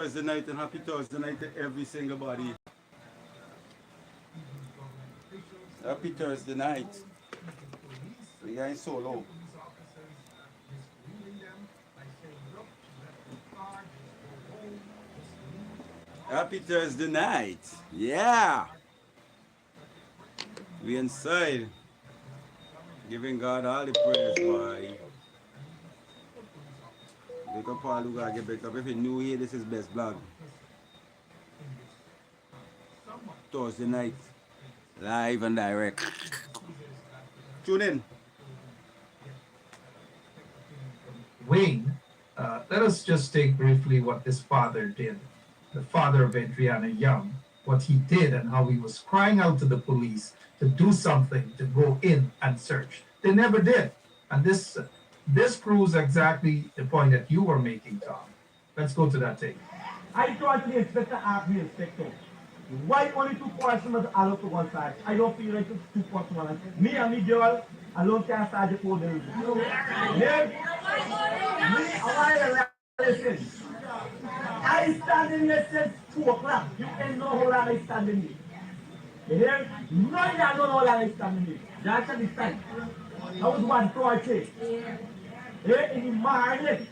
Thursday night and happy Thursday night to every single body. Happy Thursday night. We are in solo. Happy Thursday night. Yeah. We inside. Giving God all the praise, boy. Wake up all who gotta get back up. If you're new here, this is Bess Blog. Thursday night. Live and direct. Tune in. Wayne, let us just take briefly what this father did. The father of Adriana Young, what he did and how he was crying out to the police to do something, to go in and search. They never did. And this proves exactly the point that you were making, Tom. Let's go to that tape. I thought the inspector asked me, inspector, why only two persons are allowed to one side? I don't feel like it's two persons. Me and me girl alone can't start the phone. Yeah? Me, I listen. I stand in here since 2 o'clock. You can know how long I stand in here. You hear? None of you know how long I stand in here. That's the time. I was one torture. Yeah, in the morning.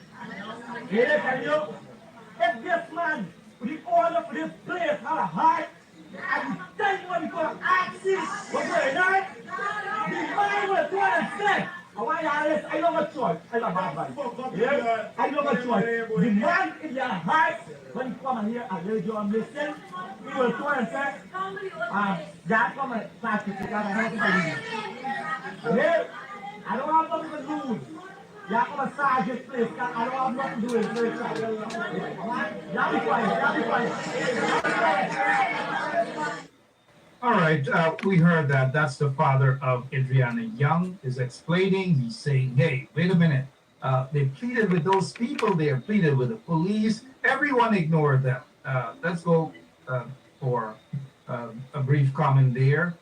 Yeah, can you? If this man, we all up this place, have a heart, and we tell you what we're going to ask him, what's going on? The man will go and say, I want you to listen, I know what choice. I know bad man. Yeah? I know what choice. The man in your heart, when you come in here and radio and listen, he will go and say, God come and start to take out a help for you. Yeah? I don't have nothing to lose. Y'all come massage this place, I don't have nothing to do with it. Y'all be quiet. All right, we heard that. That's the father of Adriana Young is explaining. He's saying, hey, wait a minute. They pleaded with those people. They have pleaded with the police. Everyone ignored them. Let's go for a brief comment there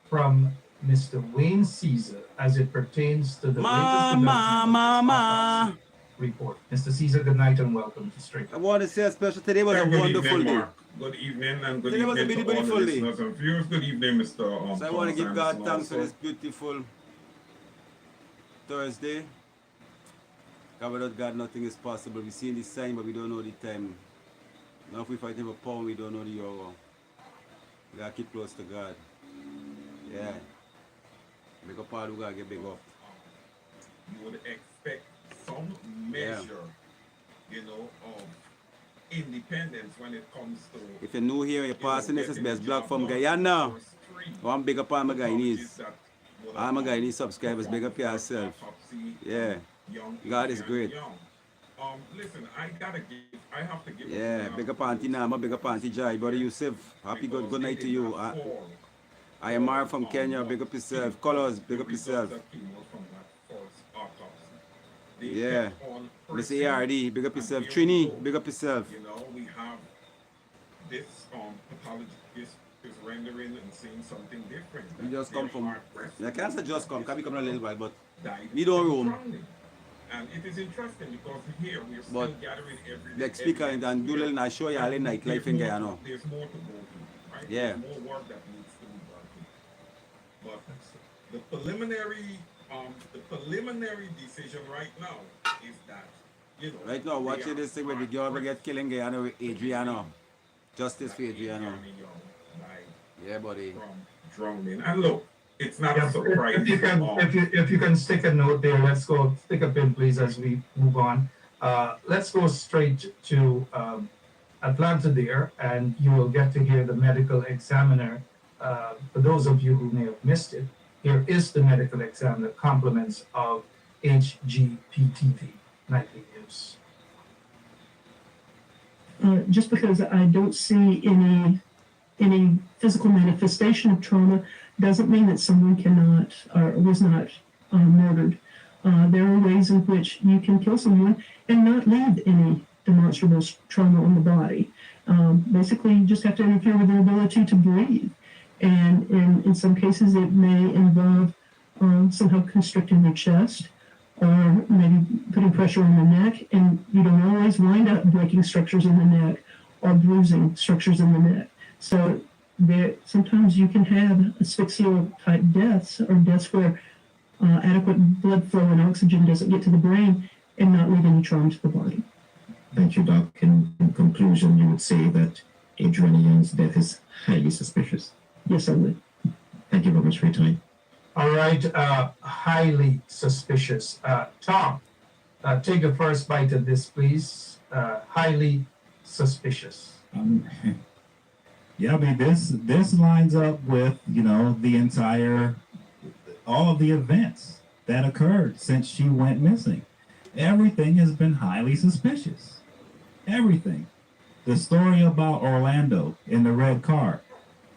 from Mr. Wayne Caesar as it pertains to the latest development report. Mr. Caesar, good night and welcome to Straight. I want to say especially today was a wonderful day. Good evening and good Today was a evening to all beautiful the day. listeners and viewers. Good evening, Mr. So I want to give God thanks for this beautiful Thursday. God, without God, nothing is possible. We see the sign, but we don't know the time. Now if we fight him a pound, we don't know the hour. We got to keep close to God. Yeah. Make up all who got to get big up. You would expect some measure, of independence when it comes to... If you're new here, you're passing this, is Bess Blog from Guyana. I'm big up on my Guyanese. All my Guyanese subscribers, big up yourself. Yeah. God is great. Listen, I have to give... Yeah, big up Auntie Nama, big up Auntie Jai, brother Yusuf. Happy good night to you. I am Mark from Kenya, big up yourself. Colors, big up yourself. Yeah. Mr. ARD, big up yourself. Trini, big up yourself. We have this pathology, this rendering and saying something different. We just come from... I can't say just come, can we come a little while, but we don't roam. And it is interesting because here we're still gathering every day. Like speaker and do little and show you all the nightlife in Guyana. There's more to go to, right? Yeah. There's more work that needs to be done. But the preliminary decision right now is that, Right now, watching this thing where the girl will get killed in Guyana with Adriana. Justice for Adriana. Yeah, buddy. From drowning. And look, it's not a surprise. If you can stick a note there, let's go stick a pin, please, as we move on. Let's go straight to Atlanta there, and you will get to hear the medical examiner. For those of you who may have missed it, here is the medical examiner, compliments of HGPTV Nightly News. Just because I don't see any physical manifestation of trauma doesn't mean that someone cannot or was not murdered. There are ways in which you can kill someone and not leave any demonstrable trauma on the body. Basically, you just have to interfere with their ability to breathe. And in some cases, it may involve somehow constricting their chest or maybe putting pressure on the neck. And you don't always wind up breaking structures in the neck or bruising structures in the neck. So there, sometimes you can have asphyxial type deaths or deaths where adequate blood flow and oxygen doesn't get to the brain and not leave any trauma to the body. Thank you, Doc. In conclusion, you would say that Adriana Young's death is highly suspicious. Yes, I would. Thank you very much for your time. All right, highly suspicious. Tom, take the first bite of this, please. Highly suspicious. Yeah, I mean this lines up with all of the events that occurred since she went missing. Everything has been highly suspicious. Everything. The story about Orlando in the red car,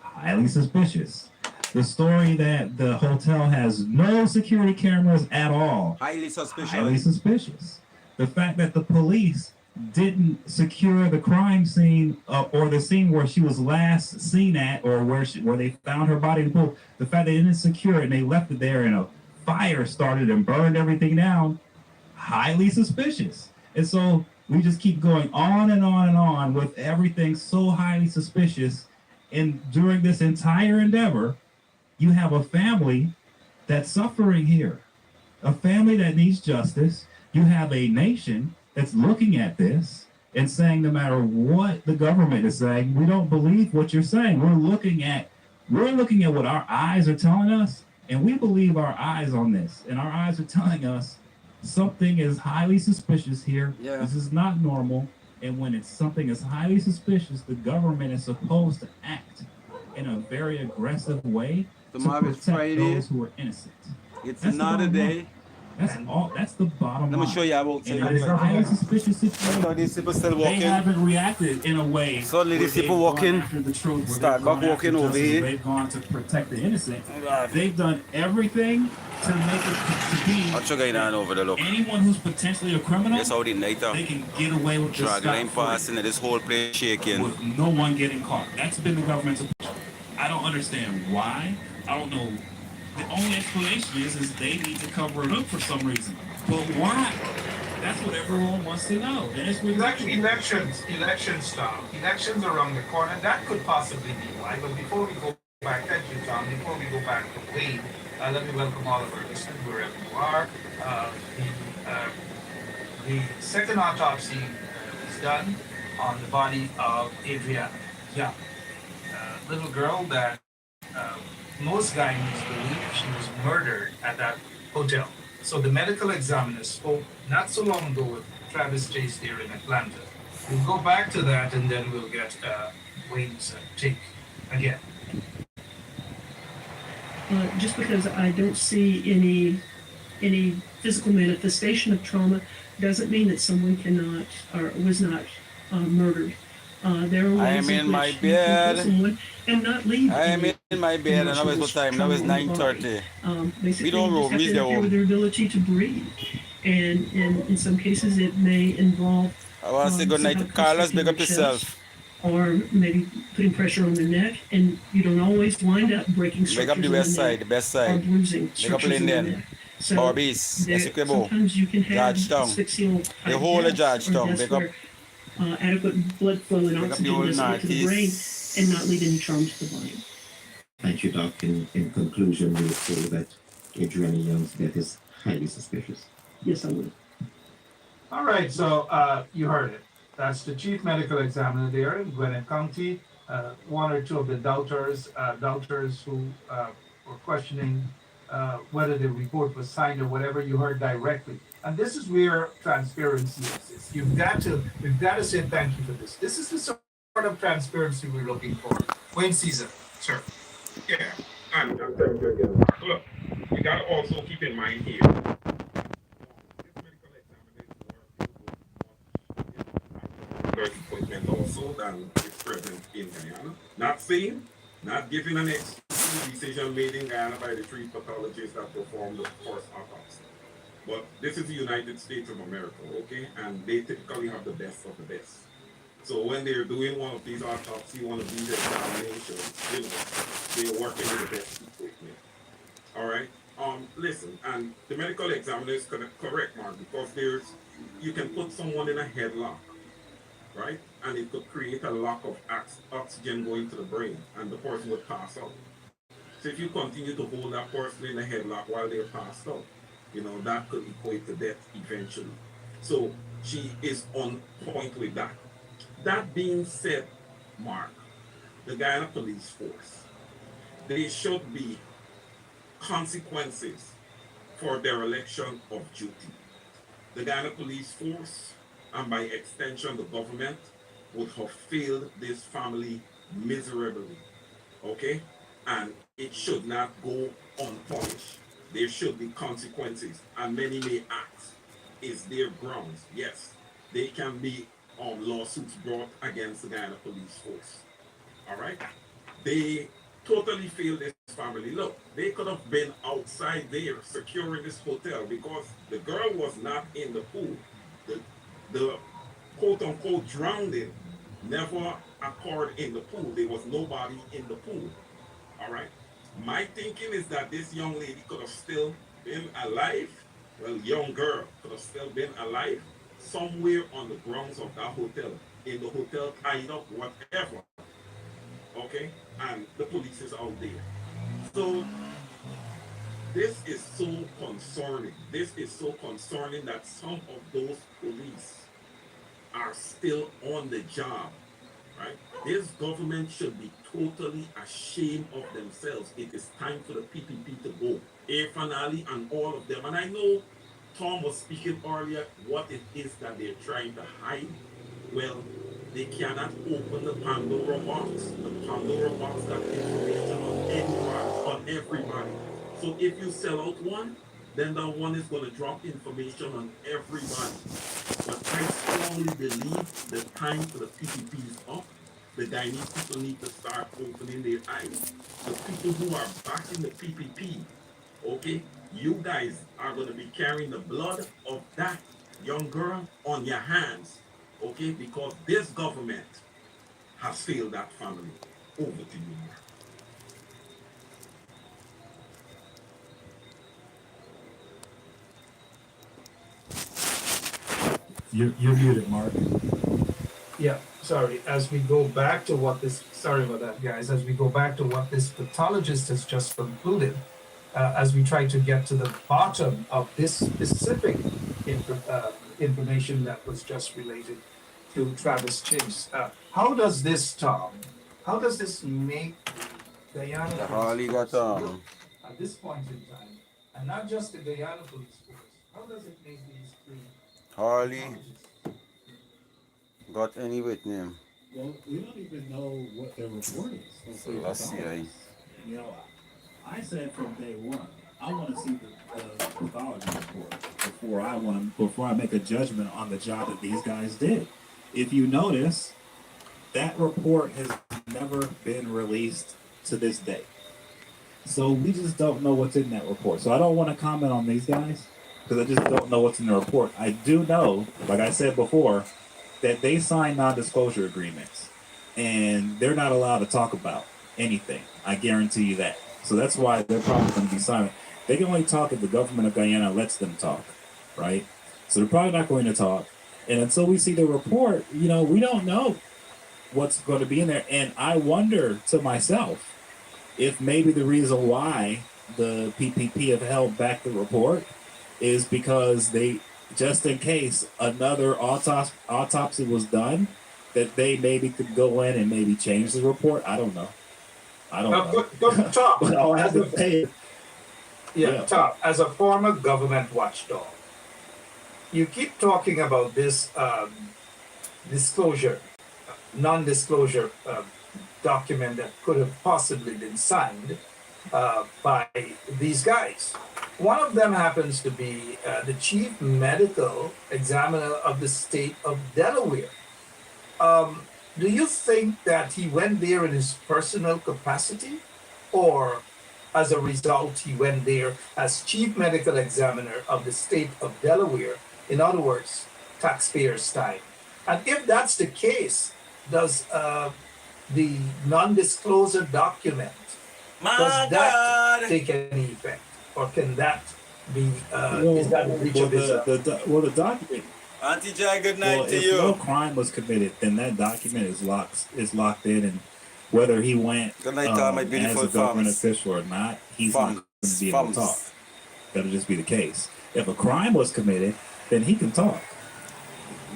highly suspicious. The story that the hotel has no security cameras at all, Highly suspicious. highly suspicious. The fact that the police didn't secure the crime scene or the scene where she was last seen at, or where they found her body in the pool, the fact they didn't secure it and they left it there and a fire started and burned everything down, highly suspicious. And so we just keep going on and on and on with everything so highly suspicious. And during this entire endeavor, you have a family that's suffering here, a family that needs justice. You have a nation that's looking at this and saying, no matter what the government is saying, we don't believe what you're saying. We're looking at what our eyes are telling us, and we believe our eyes on this. And our eyes are telling us something is highly suspicious here. Yeah. This is not normal. And when something is highly suspicious, the government is supposed to act in a very aggressive way to Tomorrow is protect Friday. those who are innocent. It's That's the another bottom day. line. That's the bottom Let line. me show you about And it is a highly suspicious situation. So these people still They walking. haven't reacted in a way. Suddenly where these people they've walking, gone after the truth, where start they've gone back after walking over justice, here. They've gone to protect the innocent. God. They've done everything to make it to be I'll show you down over the look. anyone who's potentially a criminal. That's how the night They can get away with this drag line scot-free passing and this whole place shaking. with no one getting caught. That's been the government's approach. I don't understand why. I don't know. The only explanation is they need to cover it up for some reason. But why? That's what everyone wants to know. And it's Elections, Tom. Elections around the corner. That could possibly be why. But before we go back, thank you, Tom. Before we go back to Wayne, let me welcome all of our listeners wherever you are. The second autopsy is done on the body of Adriana Young, little girl that most Guyanese believe she was murdered at that hotel. So the medical examiner spoke not so long ago with Travis Chase here in Atlanta. We'll go back to that and then we'll get Wayne's take again. Just because I don't see any physical manifestation of trauma doesn't mean that someone cannot or was not murdered. There are ways I am in my which you can kill bed. someone and not leave. I am any in my bed and now it's what time? Now it's trauma in the body. 9:30. Basically, We don't you roam, just have we to stay interfere home. with their ability to breathe, and in some cases it may involve I want to say good night to somehow Carlos. constricting Big up their yourself. chest, or maybe putting pressure on their neck, and you don't always wind up breaking Big structures up the in west the side, neck the best or side. bruising Big up structures in the Linden, neck. So Barbies, Essequibo, sometimes you can have Georgetown. asphyxial The type whole of deaths, or Georgetown. deaths Big up, where adequate blood flow and big up the oxygen whole doesn't get to the brain and not leave any trauma to the body. Thank you, Doc. In conclusion, we would say that Adriana Young's death is highly suspicious. Yes, I would. All right, so you heard it. That's the chief medical examiner there in Gwinnett County. One or two of the doubters who were questioning whether the report was signed or whatever, you heard directly. And this is where transparency exists. We've got to say thank you for this. This is the sort of transparency we're looking for. Wayne Caesar, sir. Yeah, and thank you again. Look, we got to also keep in mind here. This medical examination work equipment also than is present in Guyana. Not saying, not giving an exclusive decision made in Guyana by the three pathologists that performed the first autopsy. But this is the United States of America, okay? And they typically have the best of the best. So when they're doing one of these autopsies, one of these examinations, they're working with the best equipment. All right. Listen, and the medical examiner is correct, Mark, because you can put someone in a headlock, right? and it could create a lack of oxygen going to the brain, and the person would pass out. So if you continue to hold that person in a headlock while they're passed out, that could equate to death eventually. So she is on point with that. That being said, Mark, the Guyana Police Force, there should be consequences for dereliction of duty. The Guyana Police Force, and by extension the government, would have failed this family miserably. Okay? And it should not go unpunished. There should be consequences, and many may ask, is there grounds? Yes, they can be lawsuits brought against the Guyana Police Force. All right? They totally failed this family. Look, they could have been outside there securing this hotel because the girl was not in the pool. The quote-unquote drowning never occurred in the pool. There was nobody in the pool. All right? My thinking is that this young lady could have still been alive. Well, young girl could have still been alive somewhere on the grounds of that hotel, in the hotel, tied up, whatever. Okay? And the police is out there. So this is so concerning. This is so concerning that some of those police are still on the job. Right? This government should be totally ashamed of themselves. It is time for the PPP to go. Irfan Ali and all of them. And I know Tom was speaking earlier what it is that they're trying to hide. Well, they cannot open the Pandora box. The Pandora box got information on anyone, on everybody. So if you sell out one, then that one is going to drop information on everybody. But I strongly believe the time for the PPP is up. The Guyanese people need to start opening their eyes. The people who are backing the PPP, okay, you guys are going to be carrying the blood of that young girl on your hands, okay, because this government has failed that family. Over to you, Mark. You're muted, Mark. Yeah, sorry. As we go back to what this, sorry about that, guys. As we go back to what this pathologist has just concluded, as we try to get to the bottom of this specific information that was just related to Travis Chase, how does this, Tom? How does this make Guyana Harley got at this point in time, and not just the Guyana Police Force? How does it make these three Harley pathologists? got any with name? Well, we don't even know what their report is. So let's see. You know, I said from day one, I want to see the pathology report before I make a judgment on the job that these guys did. If you notice, that report has never been released to this day. So we just don't know what's in that report. So I don't want to comment on these guys because I just don't know what's in the report. I do know, like I said before, that they signed non-disclosure agreements and they're not allowed to talk about anything. I guarantee you that. So that's why they're probably going to be silent. They can only talk if the government of Guyana lets them talk, right? So they're probably not going to talk. And until we see the report, we don't know what's going to be in there. And I wonder to myself if maybe the reason why the PPP have held back the report is because they, just in case another autopsy was done, that they maybe could go in and maybe change the report. I don't know. But Tom, But all I have to say is, yeah, Tom, as a former government watchdog, you keep talking about this non-disclosure document that could have possibly been signed by these guys. One of them happens to be the chief medical examiner of the state of Delaware. Do you think that he went there in his personal capacity, or as a result, he went there as chief medical examiner of the state of Delaware? In other words, taxpayers' time. And if that's the case, does the non-disclosure document, does that take any effect? Or can that be, is that a breach of his... the document, Auntie Jai, good night Well, to if no you. crime was committed, then that document is locked in, and whether he went Good night to all my as beautiful a government farms. official or not, he's not going to be able to talk. Farms. That'll just be the case. If a crime was committed, then he can talk.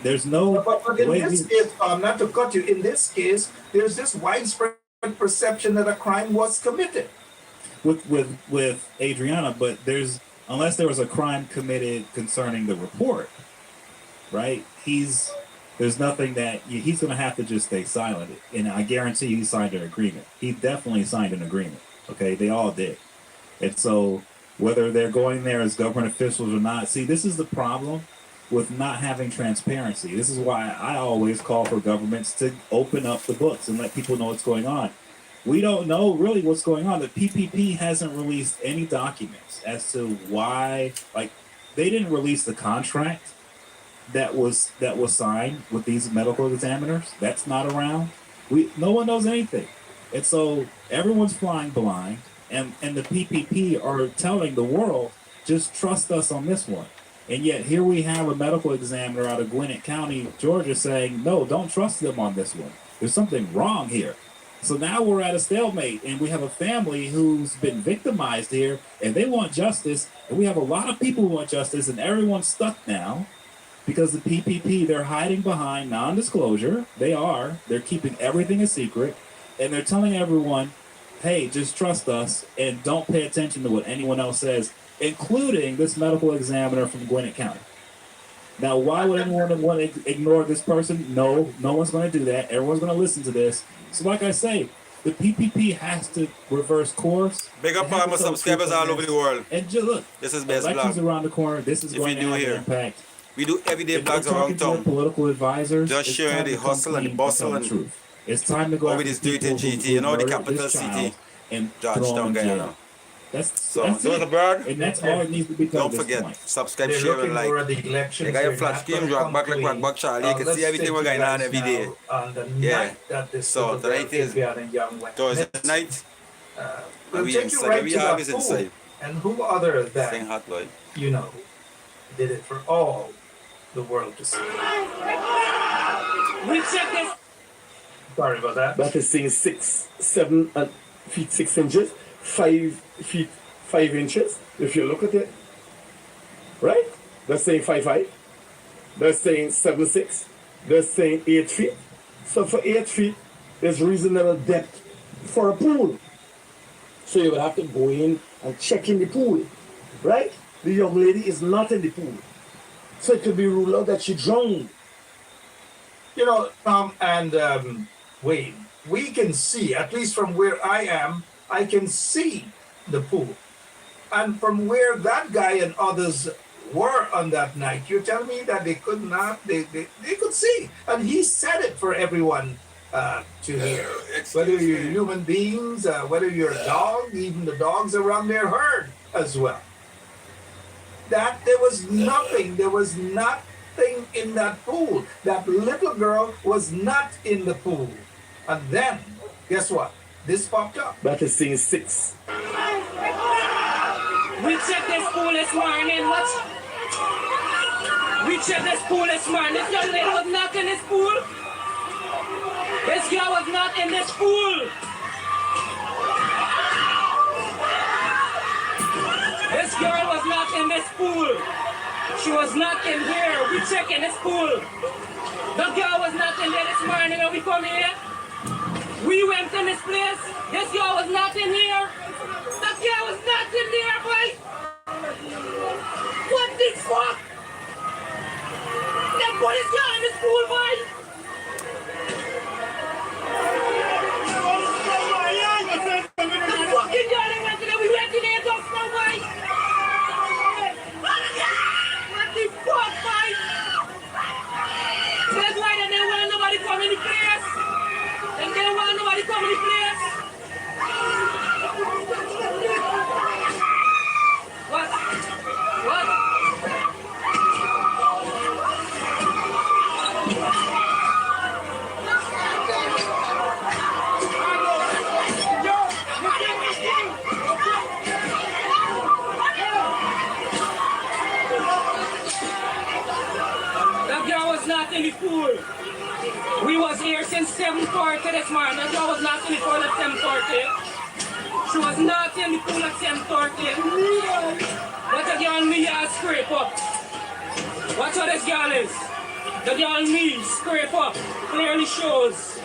There's no But in this case, not to cut you, in this case, there's this widespread perception that a crime was committed. with Adriana, but unless there was a crime committed concerning the report, right? There's nothing that he's going to have to just stay silent, and I guarantee he signed an agreement. He definitely signed an agreement. Okay, they all did, and so whether they're going there as government officials or not, see, this is the problem with not having transparency. This is why I always call for governments to open up the books and let people know what's going on. We don't know really what's going on. The PPP hasn't released any documents as to why, like, they didn't release the contract that was signed with these medical examiners. That's not around. No one knows anything. And so everyone's flying blind, and the PPP are telling the world, just trust us on this one. And yet here we have a medical examiner out of Gwinnett County, Georgia, saying, no, don't trust them on this one. There's something wrong here. So now we're at a stalemate, and we have a family who's been victimized here, and they want justice, and we have a lot of people who want justice, and everyone's stuck now because the PPP, they're hiding behind non-disclosure. They're keeping everything a secret, and they're telling everyone, hey, just trust us, and don't pay attention to what anyone else says, including this medical examiner from Gwinnett County. Now, why would anyone want to ignore this person? No one's going to do that. Everyone's going to listen to this. So like I say, the PPP has to reverse course. Big up all my subscribers all over the world. And just look, this is Bess elections Vlog. around the corner. This is going to have an impact. We do everyday If vlogs you're around talking to your town. political advisors, Just it's sharing time the to come hustle and clean the and bustle tell and the truth. It's time to go over after this dirty people GT, who you know, the murdered capital this city, child and throw them Georgetown in jail. Guyana. That's So, that's those it. abroad, And that's all it needs to be done. don't forget, subscribe, They're share, looking and like. for the elections. You got your They're flat not scheme, gonna drag come back like clean. back Charlie. You can Let's see everything take we're you going on guys every now day. On the Yeah. night that this So, little girl, tonight is Adriana Young, went Thursday missing. night. We'll We take you inside. right We to always that pool. inside. And who other Staying than, hot, boy. did it for all the world to see. We check this. Sorry about that. That is saying 7 feet 6 inches, 5 feet 5 inches. If you look at it, right? That's saying 5'5". That's saying 7'6". That's saying 8 feet. So for 8 feet, there's reasonable depth for a pool. So you would have to go in and check in the pool, right? The young lady is not in the pool, so it could be ruled out that she drowned. Tom and Wade, we can see, at least from where I am, I can see the pool. And from where that guy and others were on that night, you're telling me that they could not, they could see. And he said it for everyone to hear. Whether you're human beings, whether you're a dog, even the dogs around there heard as well. That there was nothing in that pool. That little girl was not in the pool. And then, guess what? This popped up. That is saying 6. We check this pool this morning. What? We check this pool this morning. This young lady was not in this pool. This girl was not in this pool. This girl was not in this pool. She was not in here. We check in this pool. The girl was not in there this morning when we come here. We went in this place. This girl was not in here. The girl was not in there, boy. What the fuck? They put this girl in this pool, boy. The fucking girl they went in there. We went in there, don't know why. What the fuck, boy? That's why they didn't want nobody come in the place. They didn't want nobody come in the place. What? What? The in 7:40 this morning. The girl was not in the pool at 7:40. She was not in the pool at 7:40. But the girl me scrape up. Watch what this girl is. The girl me scrape up. Clearly shows.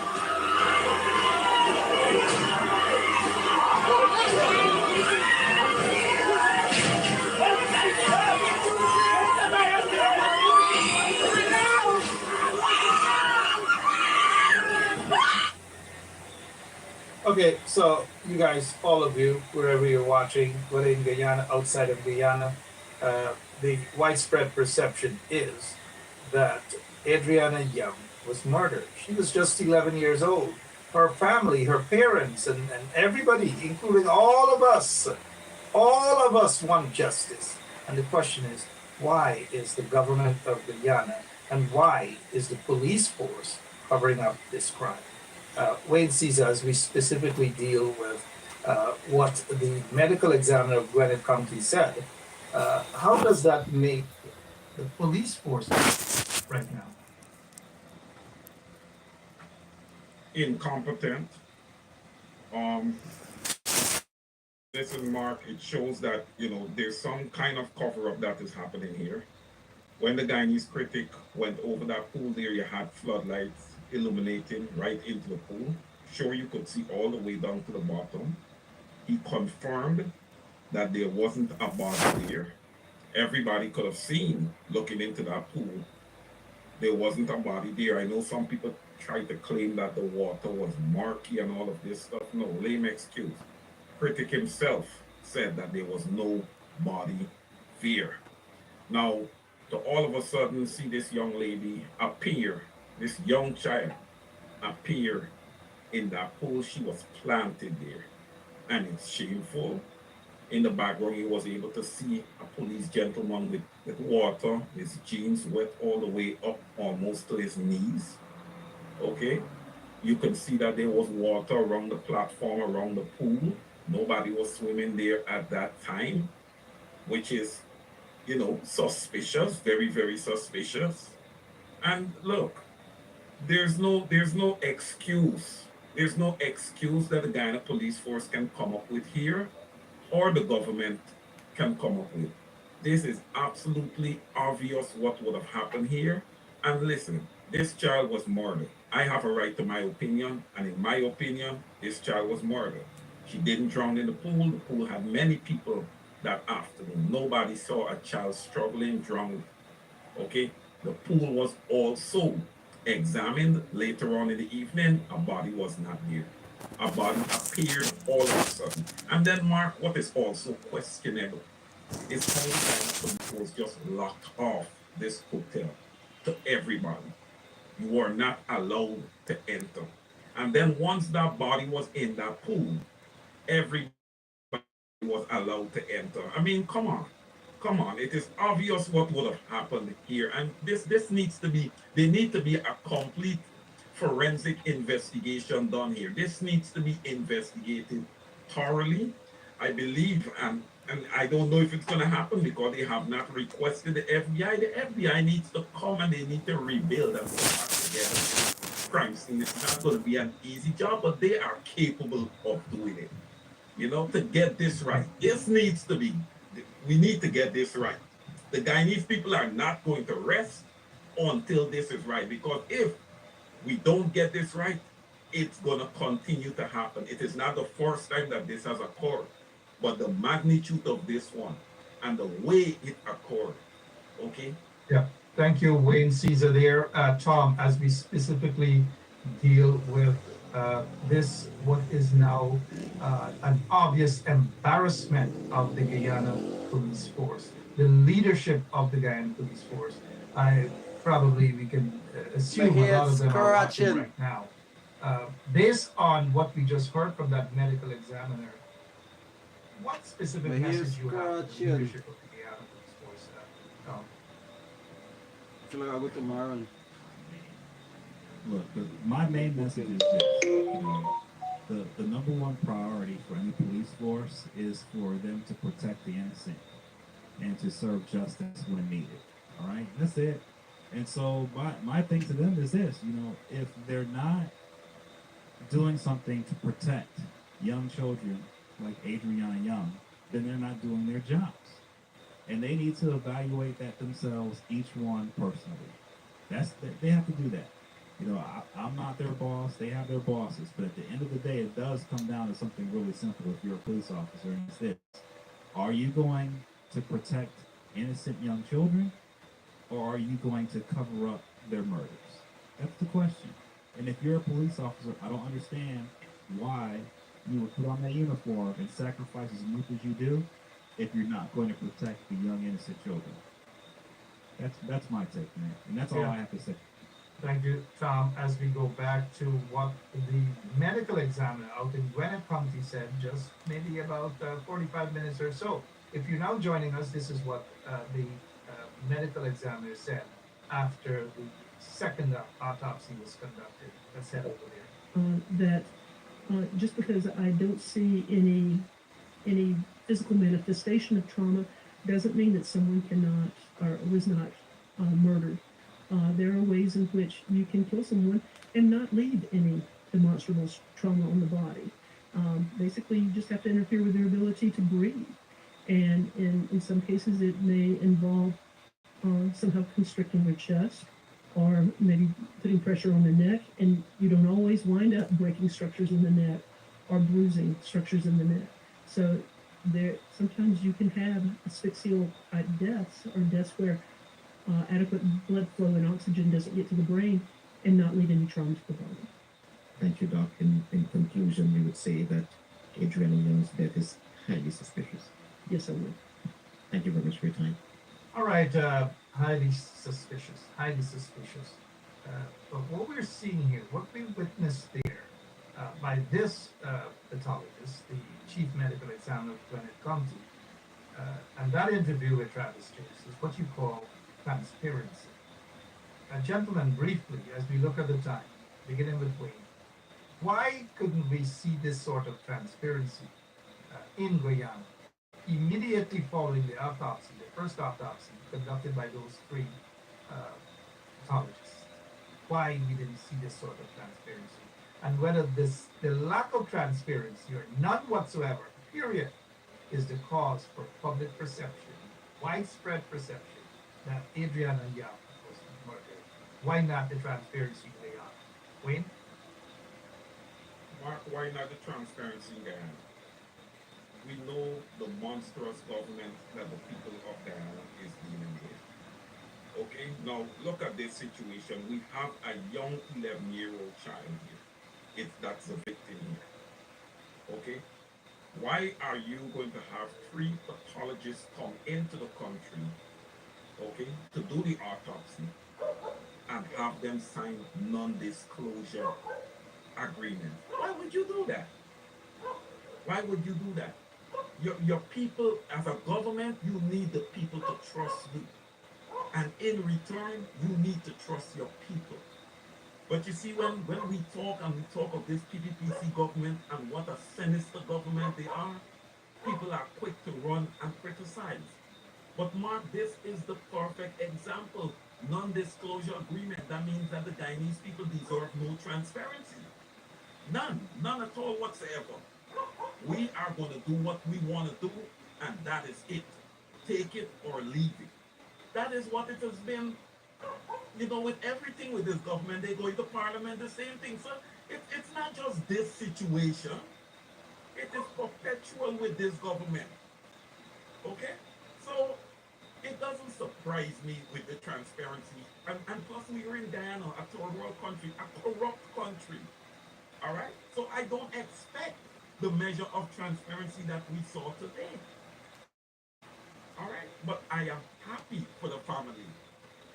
Okay, so you guys, all of you, wherever you're watching, whether in Guyana, outside of Guyana, the widespread perception is that Adriana Young was murdered. She was just 11 years old. Her family, her parents, and everybody, including all of us want justice. And the question is, why is the government of Guyana and why is the police force covering up this crime? Wayne Caesar, as we specifically deal with what the medical examiner of Gwinnett County said, how does that make the police force right now? Incompetent. Listen, Mark, it shows that, there's some kind of cover-up that is happening here. When the Guyanese critic went over that pool there, you had floodlights illuminating right into the pool. Sure, you could see all the way down to the bottom. He confirmed that there wasn't a body there. Everybody could have seen, looking into that pool, there wasn't a body there. I know some people try to claim that the water was murky and all of this stuff. No, lame excuse. Critic himself said that there was no body there. Now, to all of a sudden see this young lady appear, this young child appear in that pool, she was planted there. And it's shameful. In the background, you was able to see a police gentleman with water, his jeans wet all the way up almost to his knees. Okay? You can see that there was water around the platform, around the pool. Nobody was swimming there at that time, which is, suspicious, very, very suspicious. And look, there's no excuse. There's no excuse that the Guyana police force can come up with here, or the government can come up with. This is absolutely obvious what would have happened here. And listen, this child was murdered. I have a right to my opinion, and in my opinion, this child was murdered. She didn't drown in the pool. The pool had many people that afternoon. Nobody saw a child struggling, drowned. Okay? The pool was also examined later on in the evening. A body was not there. A body appeared all of a sudden. And then, Mark, what is also questionable is how the Guyana police force just locked off this hotel to everybody. You are not allowed to enter. And then once that body was in that pool, everybody was allowed to enter. I mean, come on. Come on. It is obvious what would have happened here. And this needs to be, there need to be a complete forensic investigation done here. This needs to be investigated thoroughly. I believe, and I don't know if it's going to happen because they have not requested the FBI. The FBI needs to come and they need to rebuild and put back together crime scene. It's not going to be an easy job, but they are capable of doing it. To get this right. This needs to be, we need to get this right. The Guyanese people are not going to rest until this is right, because if we don't get this right, it's going to continue to happen. It is not the first time that this has occurred, but the magnitude of this one and the way it occurred. Okay? Yeah. Thank you, Wayne Caesar there. Tom, as we specifically deal with this, what is now an obvious embarrassment of the Guyana police force, the leadership of the Guyana police force. We can assume a lot of them are watching right now. Based on what we just heard from that medical examiner, what specific message you have to the leadership of the Guyana police force? Tom? I feel like I'll go tomorrow. Look, my main message is this. The number one priority for any police force is for them to protect the innocent and to serve justice when needed. All right? That's it. And so my thing to them is this, if they're not doing something to protect young children like Adriana Young, then they're not doing their jobs. And they need to evaluate that themselves, each one personally. They have to do that. You know, I'm not their boss. They have their bosses. But at the end of the day, it does come down to something really simple if you're a police officer, and it's this. Are you going to protect innocent young children, or are you going to cover up their murders? That's the question. And if you're a police officer, I don't understand why you would put on that uniform and sacrifice as much as you do if you're not going to protect the young innocent children. That's my take, man. And that's all Yeah. I have to say. Thank you, Tom. As we go back to what the medical examiner out in Gwinnett County said just maybe about 45 minutes or so. If you're now joining us, this is what the medical examiner said after the second autopsy was conducted. Let's head over there. That just because I don't see any physical manifestation of trauma doesn't mean that someone cannot or was not murdered. There are ways in which you can kill someone and not leave any demonstrable trauma on the body. Basically, you just have to interfere with their ability to breathe. And in some cases, it may involve somehow constricting their chest or maybe putting pressure on the neck. And you don't always wind up breaking structures in the neck or bruising structures in the neck. So sometimes you can have asphyxial type deaths or deaths where adequate blood flow and oxygen doesn't get to the brain and not lead any trauma to the body. Thank you, Doc. In conclusion, we would say that Adriana Young's death is highly suspicious. Yes, I would. Thank you very much for your time. All right, highly suspicious, highly suspicious. But what we're seeing here, what we witnessed there by this pathologist, the chief medical examiner of Gwinnett County, and that interview with Travis Chase is what you call transparency. Gentlemen, briefly, as we look at the time, beginning with Wayne, why couldn't we see this sort of transparency in Guyana immediately following the autopsy, the first autopsy conducted by those three pathologists? Why we didn't see this sort of transparency? And whether the lack of transparency or none whatsoever, period, is the cause for public perception, widespread perception, that Adriana Young was murdered. Why not the transparency in Guyana? Wayne? Mark, why not the transparency in Guyana? We know the monstrous government that the people of Guyana is dealing with. Okay, now look at this situation. We have a young 11-year-old child here. That's the victim here. Okay, why are you going to have three pathologists come into the country, okay, to do the autopsy and have them sign non-disclosure agreement? Why would you do that? Why would you do that? Your people, as a government, you need the people to trust you. And in return, you need to trust your people. But you see, when we talk of this PPPC government and what a sinister government they are, people are quick to run and criticize. But Mark, this is the perfect example. Non-disclosure agreement. That means that the Guyanese people deserve no transparency. None at all whatsoever. We are going to do what we want to do, and that is it. Take it or leave it. That is what it has been. You know, with everything with this government, they go into parliament, the same thing. So it's not just this situation. It is perpetual with this government. Okay? So it doesn't surprise me with the transparency. And plus, we are in Guyana, a third world country, a corrupt country. All right? So I don't expect the measure of transparency that we saw today. All right? But I am happy for the family.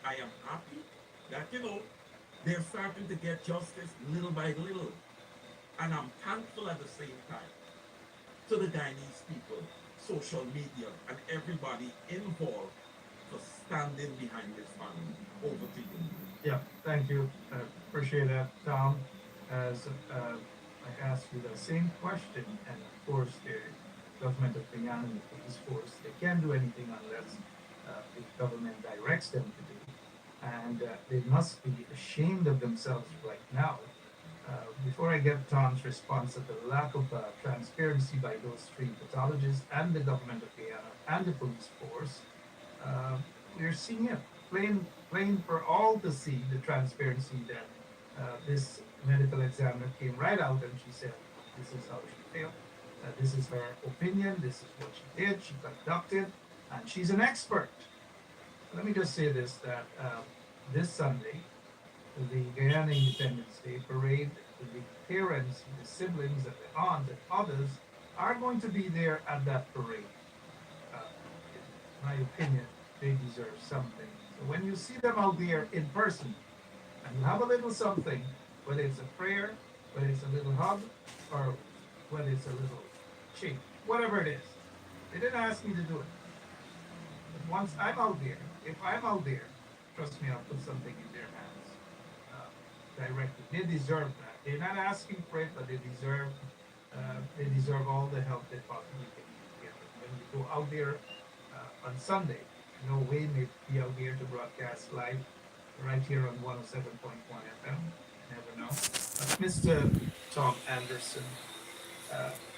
I am happy that, you know, they're starting to get justice little by little. And I'm thankful at the same time to the Guyanese people, social media, and everybody involved for standing behind this family. Over to you. Yeah, thank you. Appreciate that, Tom. As I asked you the same question, and of course, the government of Guyana and the police force, they can't do anything unless the government directs them to do. And they must be ashamed of themselves right now Before I get Tom's response of the lack of transparency by those three pathologists and the government of Guyana and the police force, uh, we're seeing it plain for all to see the transparency that this medical examiner came right out and she said, this is how she failed. This is her opinion. This is what she did. She conducted, and she's an expert. Let me just say this: that this Sunday, the Guyana Independence Day parade, the parents, the siblings, and the aunts and others are going to be there at that parade. In my opinion, they deserve something. So when you see them out there in person, and you have a little something, whether it's a prayer, whether it's a little hug, or whether it's a little shake, whatever it is, they didn't ask me to do it. But once I'm out there, if I'm out there, trust me, I'll put something in their hands directly. They deserve that. They're not asking for it, but they deserve all the help they possibly can get. When you go out there on Sunday, no way may be out there to broadcast live right here on 107.1 FM. Never know. Mr. Tom Anderson,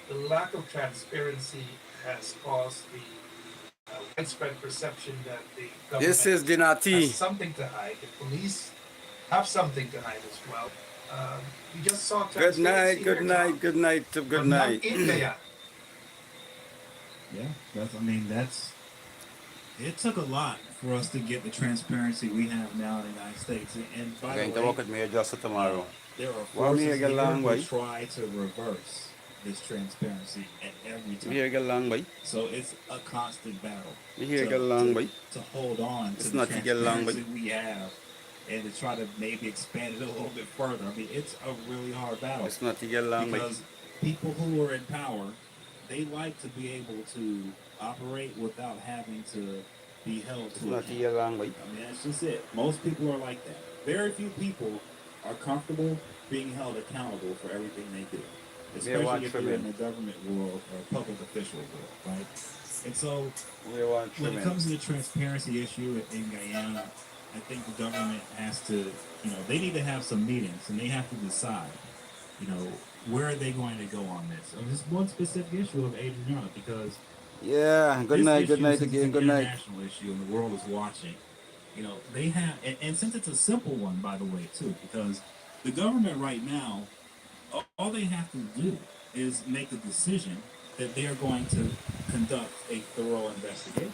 the lack of transparency has caused the widespread perception that the government This is Dinati. has something to hide. The police have something to hide as well. We just saw Good night, transparency good here, night, Tom, good night, but good not night. in Guyana. Yeah, it took a lot for us to get the transparency we have now in the United States. And by Going the to way, work with me just tomorrow. there are Well, me forces get here long who way. try to reverse this transparency at every Me here time. get long way. So it's a constant battle Me here get long way. to hold on to It's the not to get long way. transparency we have and to try to maybe expand it a little bit further. I mean, it's a really hard battle It's not to get long way. because people who are in power, they like to be able to operate without having to be held It's to not to account. get long way. I mean, that's just it. Most people are like that. Very few people are comfortable being held accountable for everything they do, especially want if trim you're in. in the government world or public official world, right? And so We want when trim it in. comes to the transparency issue in Guyana, I think the government has to, they need to have some meetings and they have to decide, where are they going to go on this? On this one specific issue of Adriana, because Yeah, good this night, issue, good night since again, it's an good night. international issue and the world is watching, they have, and since it's a simple one, by the way, too, because the government right now, all they have to do is make a decision that they are going to conduct a thorough investigation.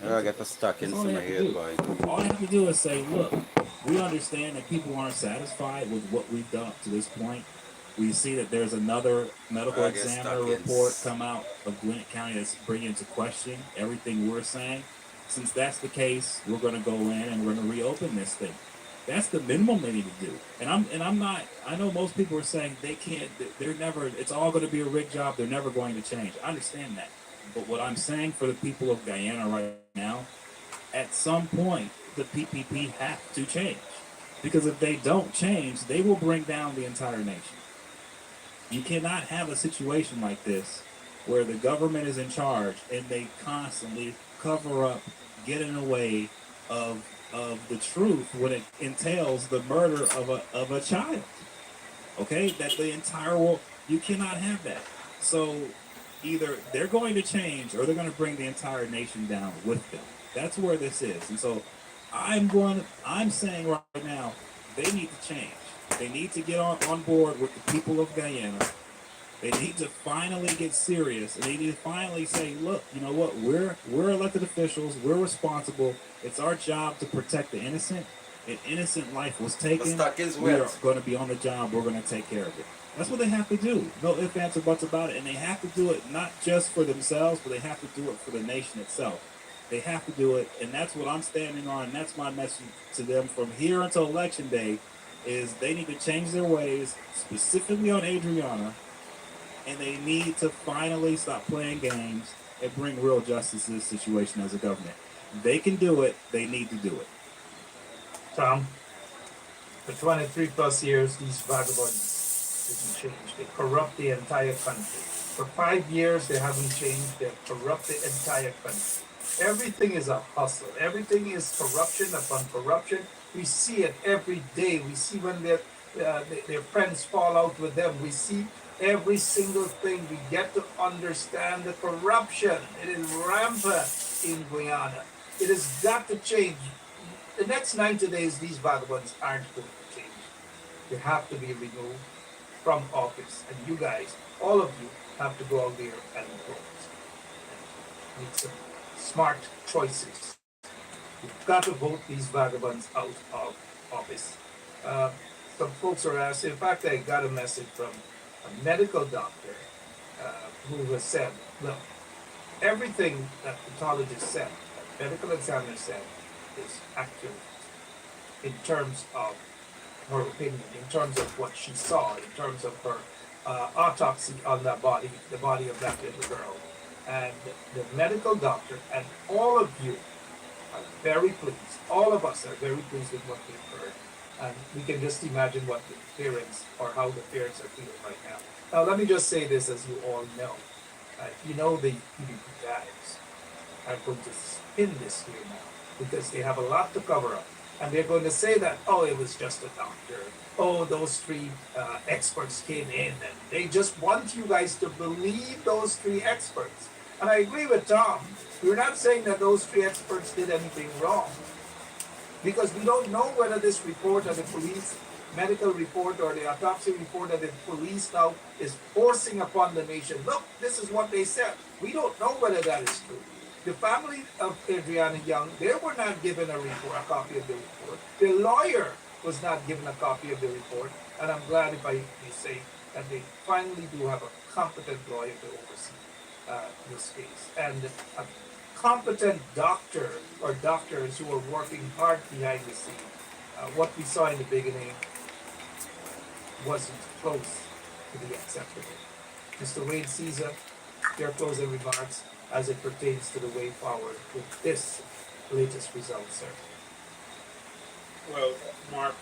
I got the stuck in That's all my they have to head, do. boy. All they have to do is say, look, we understand that people aren't satisfied with what we've done up to this point. We see that there's another medical I get examiner stuck in. report come out of Gwinnett County that's bringing into question everything we're saying. Since that's the case, we're going to go in and we're going to reopen this thing. That's the minimum they need to do. And I'm not. I know most people are saying they can't. They're never. It's all going to be a rigged job. They're never going to change. I understand that. But what I'm saying for the people of Guyana right now, at some point, the PPP have to change. Because if they don't change, they will bring down the entire nation. You cannot have a situation like this where the government is in charge and they constantly cover up, get in the way of the truth when it entails the murder of a child. Okay? That the entire world, you cannot have that. So either they're going to change or they're going to bring the entire nation down with them. That's where this is. And so I'm saying right now, they need to change. They need to get on board with the people of Guyana. They need to finally get serious, and they need to finally say, look, you know what, we're elected officials, we're responsible. It's our job to protect the innocent. An innocent life was taken. We are going to be on the job, we're going to take care of it. That's what they have to do. No ifs, ands, or buts about it. And they have to do it not just for themselves, but they have to do it for the nation itself. They have to do it, and that's what I'm standing on, and that's my message to them from here until Election Day, is they need to change their ways, specifically on Adriana, and they need to finally stop playing games and bring real justice to this situation as a government. They can do it. They need to do it. Tom, for 23 plus years, these vagabonds didn't change. They corrupt the entire country. For 5 years, they haven't changed. They corrupt the entire country. Everything is a hustle. Everything is corruption upon corruption. We see it every day. We see when their friends fall out with them. We see every single thing. We get to understand the corruption. It is rampant in Guyana. It has got to change. The next 90 days, these vagabonds aren't going to change. They have to be removed from office. And you guys, all of you, have to go out there and vote. Make some smart choices. You've got to vote these vagabonds out of office. Some folks are asking, in fact, I got a message from a medical doctor who has said, look, everything that the pathologist said, that medical examiner said, is accurate in terms of her opinion, in terms of what she saw, in terms of her autopsy on that body, the body of that little girl. And the medical doctor and all of you are very pleased. All of us are very pleased with what we've heard. And we can just imagine what the parents or how the parents are feeling right now. Now, let me just say this, as you all know. You know the PDP guys are going to spin this here now because they have a lot to cover up. And they're going to say that, oh, it was just a doctor. Oh, those three experts came in and they just want you guys to believe those three experts. And I agree with Tom. We're not saying that those three experts did anything wrong, because we don't know whether this report of the police, medical report or the autopsy report of the police now is forcing upon the nation. Look, this is what they said. We don't know whether that is true. The family of Adriana Young, they were not given a report, a copy of the report. The lawyer was not given a copy of the report. And I'm glad if I say that they finally do have a competent lawyer to oversee this case. And a competent doctor or doctors who are working hard behind the scene. What we saw in the beginning wasn't close to be acceptable. Mr. Wayne Caesar, your closing remarks as it pertains to the way forward with this latest result, sir. Well, Mark,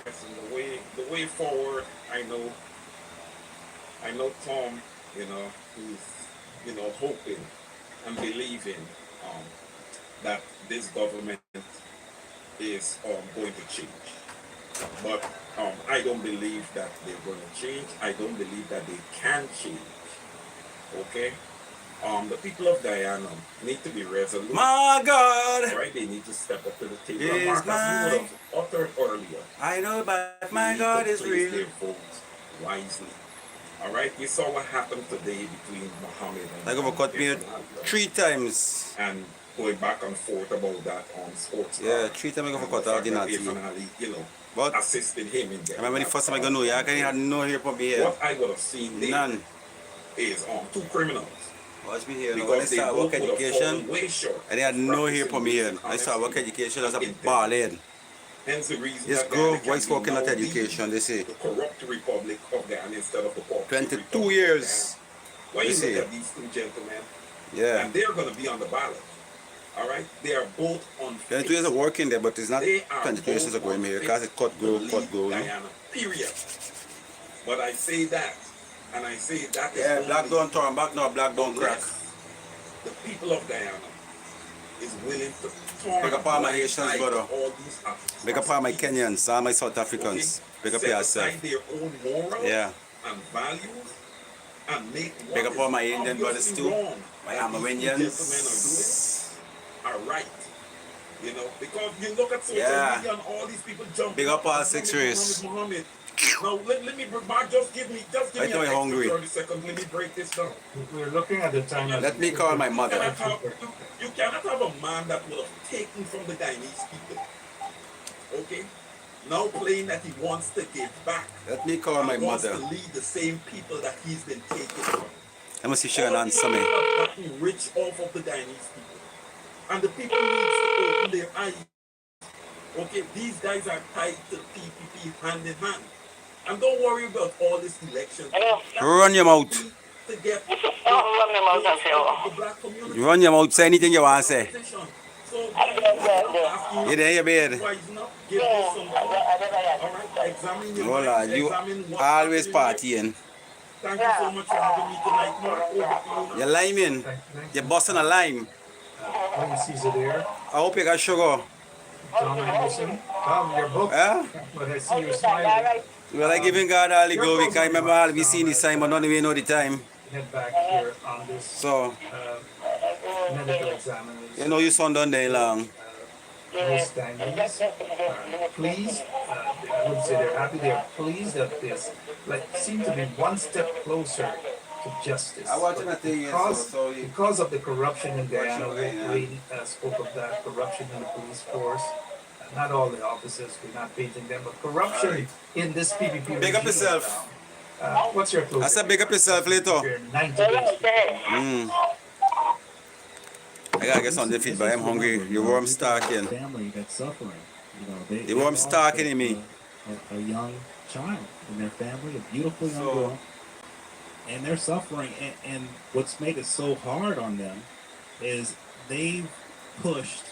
yes, the way forward, I know Tom, he's hoping and believing that this government is going to change. But I don't believe that they're going to change. I don't believe that they can change. Okay? The people of Guyana need to be resolute. My God! Right? They need to step up to the table. Is Mark, as you would my... have uttered earlier, I know, but they my need God to is place real. their votes wisely. All right? You saw what happened today between Mohammed and I got cut me Irfan Ali, 3 times. and going back and forth about that on sports. Yeah, 3 times I got cut out, did not see. Irfan Ali, But assisted him in I getting remember the that first time I got know, I had no here for me here. What I would have seen there None. is two criminals. Watch me here. Now, when I Because they start both work would have education, fallen way short. and they had no here for me here. I Practicing start work honesty education as a and integrity. ball head. Hence the reason Yes, that grow, Guyana voice can working now at lead education, they say. the corrupt Republic of Guyana instead of the corrupt 22 Republic of years. Guyana. When You you see. look at these two gentlemen, Yeah. and they're going to be on the ballot. All right? They are both on 22 years of working there, but it's not They are 22 years both of going here unfit because it cut to grow, lead cut grow. Guyana, period. But I say that, and I say that is Yeah, only black don't turn back now, black don't crack. unless the people of Guyana is willing to turn Big up all my blind Haitians, eye to brother. all these atrocities. Big up all my Kenyans, all my South Africans. Big up Set yourself. aside their own morals Yeah. and values and make what Big up is all my Indian brothers obviously too. wrong My that these two Amerindians. gentlemen are right. Because you look at social Yeah. media and all these people jumping. Big up all Muhammad, 6 race. Muhammad. Now let me Mark, just give me Right an now I'm extra hungry. 30 seconds. Let me break this down. We're looking at the time. Let me call my mother. You cannot have a man that would have taken from the Guyanese people. Okay? Now playing that he wants to give back. Let me call my and wants mother. to lead the same people that he's been taking from. Let me see if she can answer me. All people have gotten rich off of the Guyanese people. And the people need to open their eyes. Okay, these guys are tied to the PPP hand in hand. And don't worry about all this election. Run your mouth. To get the black community. Run your mouth. Say anything you want to say. So, You there, you bed. why is not give this some thought. All right, examine your Hold mind, on, you examine what always happened. partying. Thank you so much for having me tonight, Mark. Over to you. You're liming. You're busting a lime. Wayne Caesar there. I hope you got sugar. Tom Anderson. Tom, your book. Yeah? But I see you smiling. Well, I giving God all the glory. Because I remember all we seen this time, but none of we know the time. Head back here on this So, medical examination. you know your son done day long. Most Ghanaians are pleased. I would say they're happy. They're pleased that this seem to be one step closer to justice. I watching a thing because of the corruption in Guyana, we spoke of that corruption in the police force. Not all the officers, we're not painting them, but corruption in this PPP. Big up yourself. What's your closing? I said big up yourself later. 90 days. I gotta get something to feed, but I'm hungry. The worm's stalking. Family that's suffering. You know, The worm's stalking in me. A young child in their family, a beautiful young girl, and they're suffering. And what's made it so hard on them is they've pushed.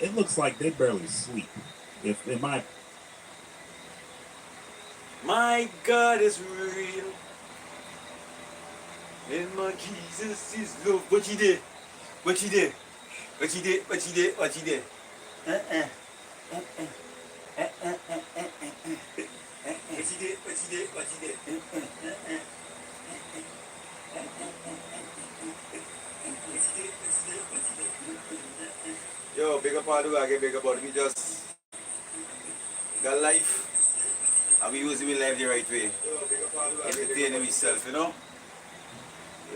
It looks like they barely sleep. If in my God is real. And my Jesus is love. What you did? What you did? What you did? What you did? What you did? What you did? What you did? What you did? Yo, big up all the way, I get big up, but we just got life and we using we life the right way. Entertaining ourselves, you know?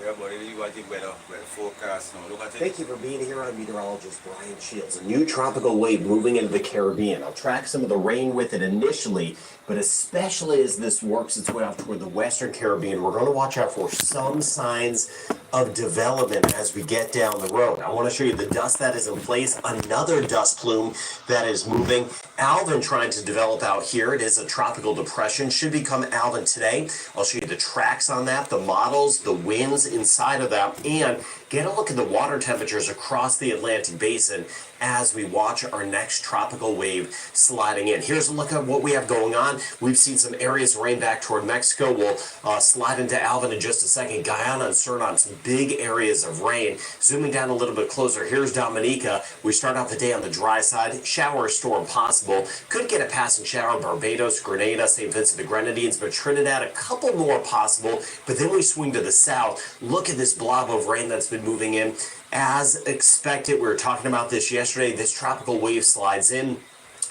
Yeah, but you want it better forecast now. Look at it. Thank you for being here. I'm meteorologist Brian Shields. A new tropical wave moving into the Caribbean. I'll track some of the rain with it initially, but especially as this works its way off toward the Western Caribbean, we're going to watch out for some signs of development as we get down the road. I want to show you the dust that is in place, another dust plume that is moving. Alvin trying to develop out here. It is a tropical depression, should become Alvin today. I'll show you the tracks on that, the models, the winds inside of that, and get a look at the water temperatures across the Atlantic Basin as we watch our next tropical wave sliding in. Here's a look at what we have going on. We've seen some areas of rain back toward Mexico. We'll slide into Alvin in just a second. Guyana and Suriname, some big areas of rain. Zooming down a little bit closer, here's Dominica. We start off the day on the dry side. Shower storm possible. Could get a passing shower in Barbados, Grenada, St. Vincent the Grenadines, but Trinidad, a couple more possible. But then we swing to the south. Look at this blob of rain that's been moving in. As expected, we were talking about this yesterday. This tropical wave slides in.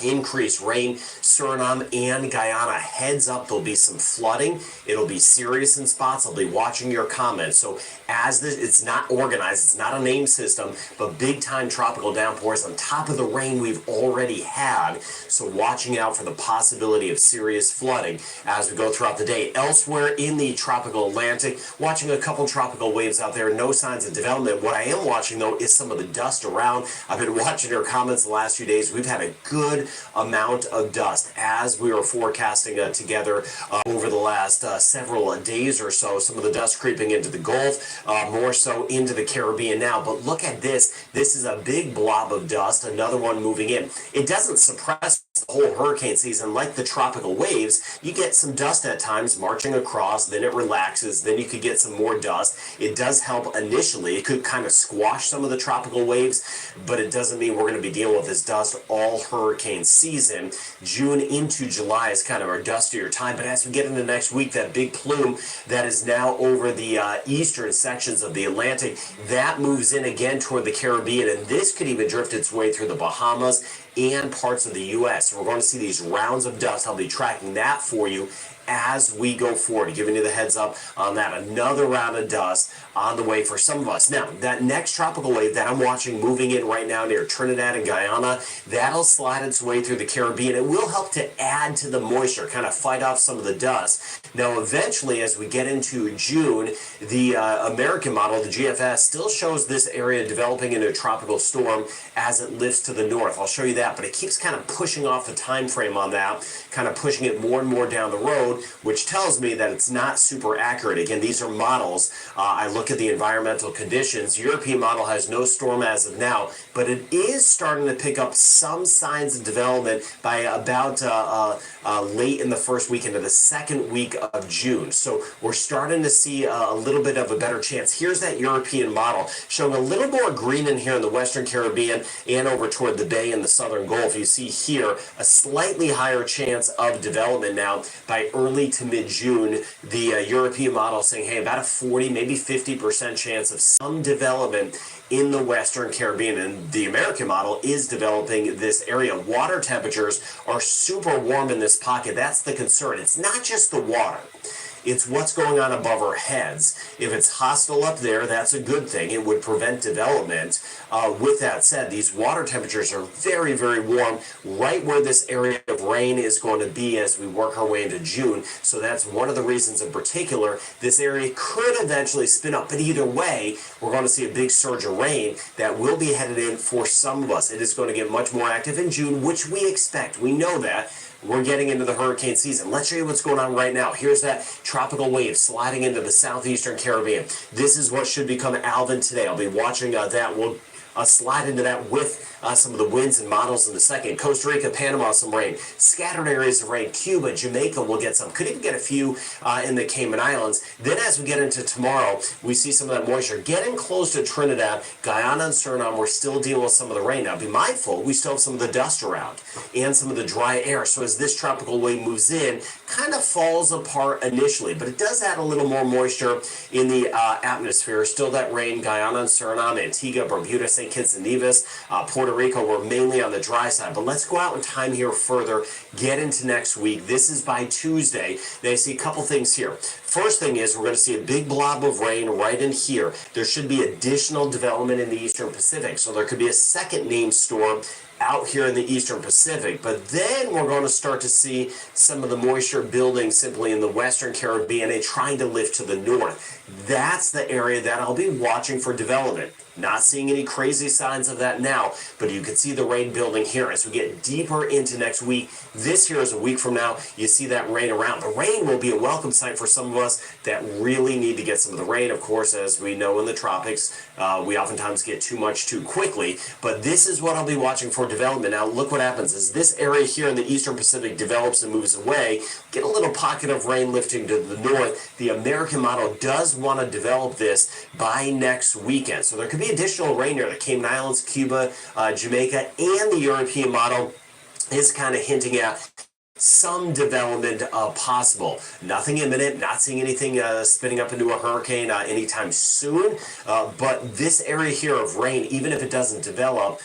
Increased rain, Suriname and Guyana. Heads up, there'll be some flooding. It'll be serious in spots. I'll be watching your comments. So as this, it's not organized, it's not a name system, but big time tropical downpours on top of the rain we've already had. So watching out for the possibility of serious flooding as we go throughout the day. Elsewhere in the tropical Atlantic, watching a couple tropical waves out there, no signs of development. What I am watching though is some of the dust around. I've been watching your comments the last few days. We've had a good amount of dust as we were forecasting together over the last several days or so. Some of the dust creeping into the Gulf, more so into the Caribbean now. But look at this. This is a big blob of dust, another one moving in. It doesn't suppress the whole hurricane season like the tropical waves. You get some dust at times marching across, then it relaxes, then you could get some more dust. It does help initially. It could kind of squash some of the tropical waves, but it doesn't mean we're going to be dealing with this dust all hurricane season. June into July is kind of our dustier time, but as we get into next week, that big plume that is now over the eastern sections of the Atlantic, that moves in again toward the Caribbean, and this could even drift its way through the Bahamas and parts of the U.S. So we're going to see these rounds of dust. I'll be tracking that for you as we go forward, giving you the heads up on that. Another round of dust on the way for some of us. Now, that next tropical wave that I'm watching moving in right now near Trinidad and Guyana, that'll slide its way through the Caribbean. It will help to add to the moisture, kind of fight off some of the dust. Now, eventually, as we get into June, the American model, the GFS, still shows this area developing into a tropical storm as it lifts to the north. I'll show you that, but it keeps kind of pushing off the time frame on that, kind of pushing it more and more down the road, which tells me that it's not super accurate. Again, these are models. I look at the environmental conditions. European model has no storm as of now, but it is starting to pick up some signs of development by about late in the first week into the second week of June. So we're starting to see a little bit of a better chance. Here's that European model showing a little more green in here in the Western Caribbean and over toward the Bay and the Southern Gulf. You see here a slightly higher chance of development now by early to mid-June. The European model saying, hey, about a 40, maybe 50% chance of some development in the Western Caribbean, and the American model is developing this area. Water temperatures are super warm in this pocket. That's the concern. It's not just the water. It's what's going on above our heads. If it's hostile up there, that's a good thing. It would prevent development. With that said, these water temperatures are very, very warm, right where this area of rain is going to be as we work our way into June. So that's one of the reasons in particular this area could eventually spin up. But either way, we're going to see a big surge of rain that will be headed in for some of us. It is going to get much more active in June, which we expect. We know that. We're getting into the hurricane season. Let's show you what's going on right now. Here's that tropical wave sliding into the southeastern Caribbean. This is what should become Alvin today. I'll be watching that. We'll slide into that with some of the winds and models in a second. Costa Rica, Panama, some rain. Scattered areas of rain. Cuba, Jamaica will get some. Could even get a few in the Cayman Islands. Then as we get into tomorrow, we see some of that moisture getting close to Trinidad. Guyana and Suriname, we're still dealing with some of the rain. Now be mindful, we still have some of the dust around and some of the dry air. So as this tropical wave moves in, kind of falls apart initially, but it does add a little more moisture in the atmosphere. Still that rain, Guyana and Suriname, Antigua, Barbuda, St. Kitts and Nevis, Puerto Rico, we're mainly on the dry side. But let's go out in time here further, get into next week. This is by Tuesday. Now you see a couple things here. First thing is we're going to see a big blob of rain right in here. There should be additional development in the Eastern Pacific. So there could be a second named storm out here in the Eastern Pacific. But then we're going to start to see some of the moisture building simply in the Western Caribbean and trying to lift to the north. That's the area that I'll be watching for development. Not seeing any crazy signs of that now, but you can see the rain building here as we get deeper into next week. This here is a week from now. You see that rain around. The rain will be a welcome sight for some of us that really need to get some of the rain. Of course, as we know in the tropics, we oftentimes get too much too quickly, but this is what I'll be watching for development. Now, look what happens as this area here in the Eastern Pacific develops and moves away. Get a little pocket of rain lifting to the north. The American model does want to develop this by next weekend. So there could be additional rain near the Cayman Islands, Cuba, Jamaica, and the European model is kind of hinting at some development possible. Nothing imminent, not seeing anything spinning up into a hurricane anytime soon, but this area here of rain, even if it doesn't develop,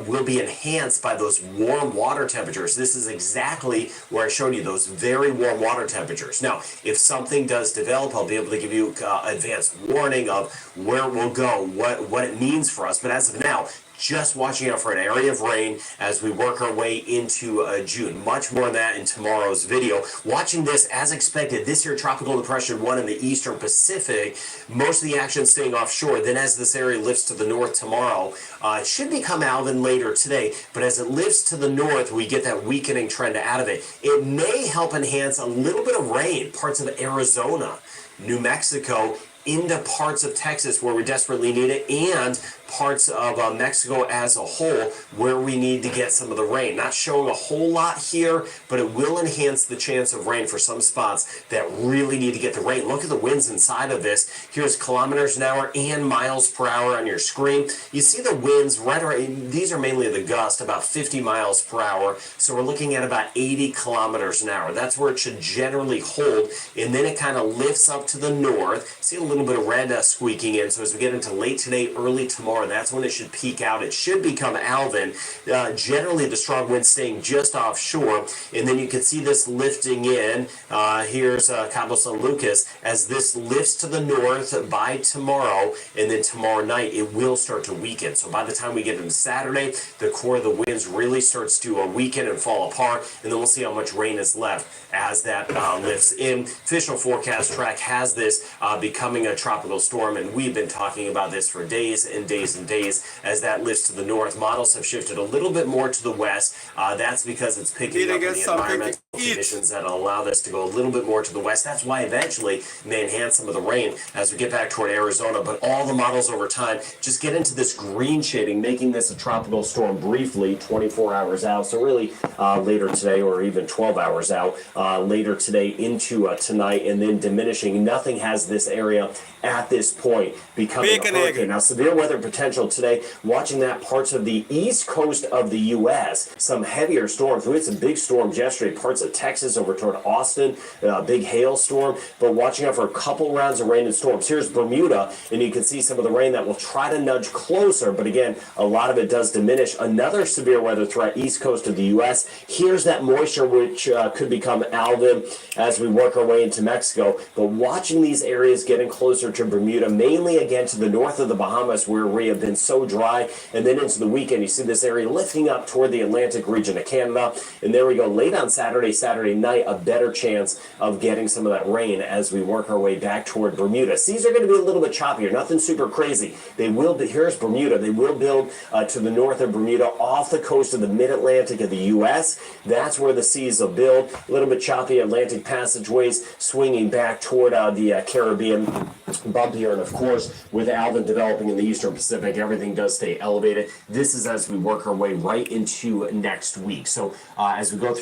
will be enhanced by those warm water temperatures. This is exactly where I showed you those very warm water temperatures. Now, if something does develop, I'll be able to give you advanced warning of where it will go, what it means for us, but as of now, just watching out for an area of rain as we work our way into June. Much more on that in tomorrow's video. Watching this, as expected, this here Tropical Depression 1 in the Eastern Pacific, most of the action staying offshore. Then as this area lifts to the north tomorrow, it should become Alvin later today, but as it lifts to the north, we get that weakening trend out of it. It may help enhance a little bit of rain, parts of Arizona, New Mexico, into parts of Texas where we desperately need it, and parts of Mexico as a whole where we need to get some of the rain. Not showing a whole lot here, but it will enhance the chance of rain for some spots that really need to get the rain. Look at the winds inside of this. Here's kilometers an hour and miles per hour on your screen. You see the winds right around, these are mainly the gust, about 50 miles per hour. So we're looking at about 80 kilometers an hour. That's where it should generally hold. And then it kind of lifts up to the north. See a little bit of red squeaking in. So as we get into late today, early tomorrow, that's when it should peak out. It should become Alvin. Generally, the strong wind staying just offshore. And then you can see this lifting in. Here's Cabo San Lucas. As this lifts to the north by tomorrow, and then tomorrow night, it will start to weaken. So by the time we get into Saturday, the core of the winds really starts to weaken and fall apart. And then we'll see how much rain is left as that lifts in. Official forecast track has this becoming becoming a tropical storm, and we've been talking about this for days and days and days. As that lifts to the north, models have shifted a little bit more to the west. That's because it's picking up in the environmental conditions that allow this to go a little bit more to the west. That's why eventually it may enhance some of the rain as we get back toward Arizona. But all the models over time just get into this green shading, making this a tropical storm briefly 24 hours out. So really later today, or even 12 hours out, later today into tonight, and then diminishing. Nothing has this area at this point becoming a hurricane. Now, severe weather potential today, watching that parts of the east coast of the U.S., some heavier storms. We had some big storms yesterday, parts of Texas over toward Austin, big hailstorm, but watching out for a couple rounds of rain and storms. Here's Bermuda, and you can see some of the rain that will try to nudge closer, but again, a lot of it does diminish. Another severe weather threat, east coast of the U.S. Here's that moisture, which could become Alvin as we work our way into Mexico, but watching these areas getting closer to Bermuda, mainly again to the north of the Bahamas, where we have been so dry, and then into the weekend, you see this area lifting up toward the Atlantic region of Canada, and there we go. Late on Saturday night, a better chance of getting some of that rain as we work our way back toward Bermuda. Seas are going to be a little bit choppier, nothing super crazy. They will be, here's Bermuda, they will build to the north of Bermuda, off the coast of the mid-Atlantic of the U.S. That's where the seas will build. A little bit choppy Atlantic passageways swinging back toward the Caribbean, bumpier, and of course, with Alvin developing in the eastern Pacific, everything does stay elevated. This is as we work our way right into next week. So as we go through